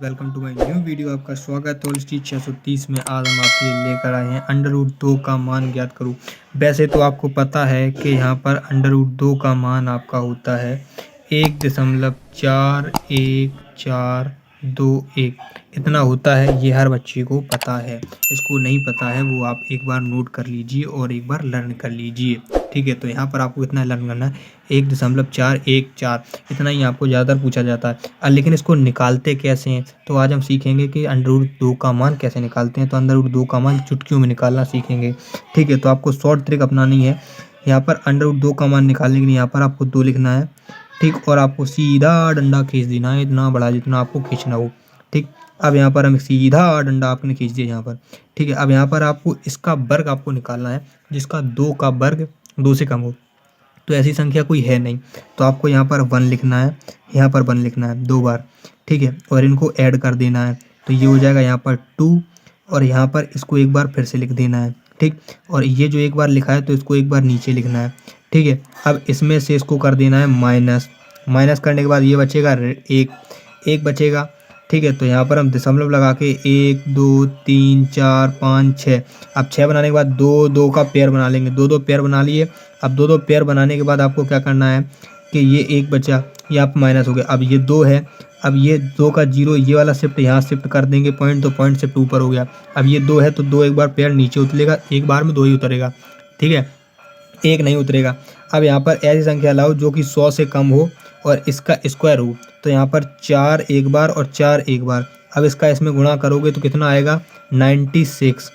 Welcome to my new video. आपका स्वागत है। स्टीच 630 में आज हम आपके लिए लेकर आए हैं √2 का मान ज्ञात करूँ। वैसे तो आपको पता है कि यहाँ पर √2 का मान आपका होता है 1.4141 इतना होता है। ये हर बच्चे को पता है। इसको नहीं पता है वो आप एक बार नोट कर लीजिए और एक बार लर्न कर लीजिए। ठीक है, तो यहाँ पर आपको इतना लर्न करना है 1.414 इतना ही आपको ज़्यादातर पूछा जाता है। लेकिन इसको निकालते कैसे हैं, तो आज हम सीखेंगे कि √2 का मान कैसे निकालते हैं। तो √2 का मान चुटकियों में निकालना सीखेंगे। ठीक है, तो आपको शॉर्ट ट्रिक अपनानी है। यहाँ पर √2 का मान निकालने के लिए यहाँ पर आपको 2 लिखना है। ठीक, और आपको सीधा डंडा खींच देना है, इतना बड़ा जितना आपको खींचना हो। ठीक, अब यहाँ पर हम सीधा डंडा आपने खींच दिया यहाँ पर। ठीक है, अब यहाँ पर आपको इसका वर्ग आपको निकालना है, जिसका 2 का वर्ग 2 से कम हो। तो ऐसी संख्या कोई है नहीं, तो आपको यहाँ पर 1 लिखना है, यहाँ पर 1 लिखना है 2 बार। ठीक है, और इनको ऐड कर देना है, तो ये हो जाएगा यहाँ पर 2 और यहाँ पर इसको एक बार फिर से लिख देना है। ठीक, और ये जो एक बार लिखा है तो इसको एक बार नीचे लिखना है। ठीक है, अब इसमें से इसको कर देना है माइनस। माइनस करने के बाद ये बचेगा एक बचेगा। ठीक है, तो यहाँ पर हम दशमलव लगा के 1 2 3 4 5 6। अब 6 बनाने के बाद 2 2 का पेयर बना लेंगे, 2 2 पेयर बना लिए। अब 2 2 पेयर बनाने के बाद आपको क्या करना है कि ये एक बचा, ये आप माइनस हो गया। अब ये 2 है, अब ये 2 का 0 ये वाला शिफ्ट यहाँ शिफ्ट कर देंगे पॉइंट, तो पॉइंट शिफ्ट ऊपर हो गया। अब ये 2 है तो 2 एक बार पेयर नीचे उतरेगा, एक बार में 2 ही उतरेगा। ठीक है, एक नहीं उतरेगा। अब यहाँ पर ऐसी संख्या लाओ जो कि 100 से कम हो और इसका स्क्वायर हो। तो यहाँ पर 4 एक बार और 4 एक बार। अब इसका इसमें गुणा करोगे तो कितना आएगा 96।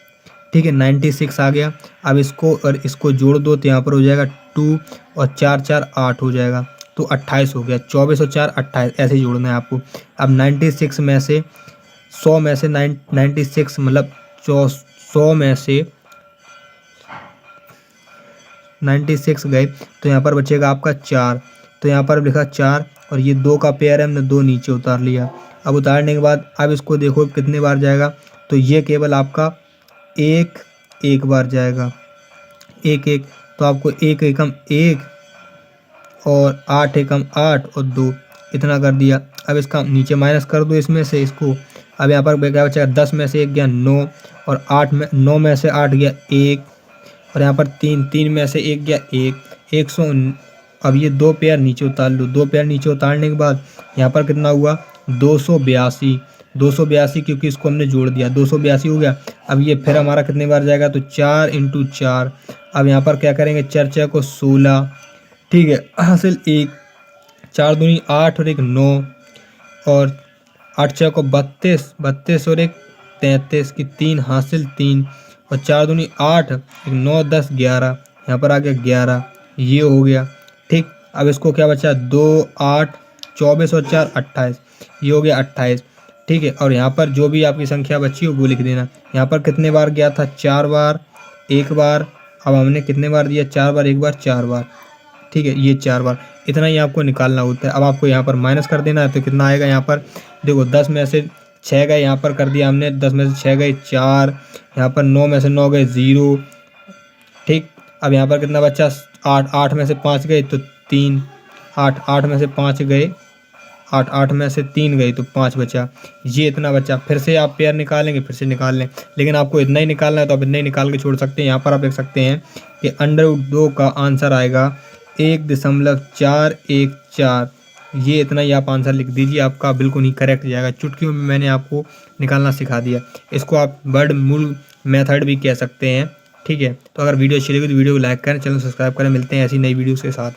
ठीक है, 96 आ गया। अब इसको और इसको जोड़ दो तो यहाँ पर हो जाएगा 2 और 4 4 8 हो जाएगा, तो 28 हो गया। 24 और 4 28 ऐसे ही जोड़ना है आपको। अब 96 में से 100 में से 96 मतलब 100 में से 96 गए तो यहाँ पर बचेगा आपका 4। तो यहाँ पर लिखा 4 और ये 2 का पेयर है, हमने 2 नीचे उतार लिया। अब उतारने के बाद अब इसको देखो कितने बार जाएगा, तो ये केवल आपका एक बार जाएगा। एक तो आपको एक एकम 1 और 8 एकम 8 और 2 इतना कर दिया। अब इसका नीचे माइनस कर दो इसमें से इसको। अब यहाँ पर क्या बचेगा 10 में से 1 गया 9 और 9 में से 8 गया 1 और यहाँ पर 3 में से 1 गया 100। अब ये 2 पेयर नीचे उतार लो। 2 पेयर नीचे उतारने के बाद यहाँ पर कितना हुआ 282 क्योंकि इसको हमने जोड़ दिया 282 हो गया। अब ये फिर हमारा कितने बार जाएगा, तो 4 × 4। अब यहाँ पर क्या करेंगे 4 4 को 16। ठीक है, हासिल 1 4 दूनी 8 और 1 9 और 8 6 को 32 और 1 33 की 3 हासिल 3 और 4 दूनी 8 1 9 10 11। यहाँ पर आ गया 11, ये हो गया। ठीक, अब इसको क्या बचा 2 8 24 और 4 28, ये हो गया 28। ठीक है, और यहाँ पर जो भी आपकी संख्या बची हो वो लिख देना। यहाँ पर कितने बार गया था 4 बार 1 बार। अब हमने कितने बार दिया 4 बार 1 बार 4 बार। ठीक है, ये 4 बार इतना ही आपको निकालना होता है। अब आपको यहाँ पर माइनस कर देना है, तो कितना आएगा यहाँ पर देखो 10 में से 6 गए, यहाँ पर कर दिया हमने 10 में से 6 गए 4, यहाँ पर 9 में से 9 गए 0। ठीक, अब यहाँ पर कितना बचा 8 में से 5 गए तो 3, 8 में से 5 गए 8 में से 3 गई तो 5 बचा, ये इतना बचा। फिर से आप पेयर निकालेंगे फिर से निकाल लें, लेकिन आपको इतना ही निकालना है तो आप इतना ही निकाल के छोड़ सकते हैं। यहाँ पर आप देख सकते हैं कि √2 का आंसर आएगा 1.414। ये इतना ही आप आंसर लिख दीजिए, आपका बिल्कुल ही करेक्ट जाएगा। चुटकियों में मैंने आपको निकालना सिखा दिया। इसको आप वर्डमूल मेथड भी कह सकते हैं। ठीक है, तो अगर वीडियो अच्छी लगी तो वीडियो को लाइक करें, चैनल सब्सक्राइब करें। मिलते हैं ऐसी नई वीडियोज़ के साथ।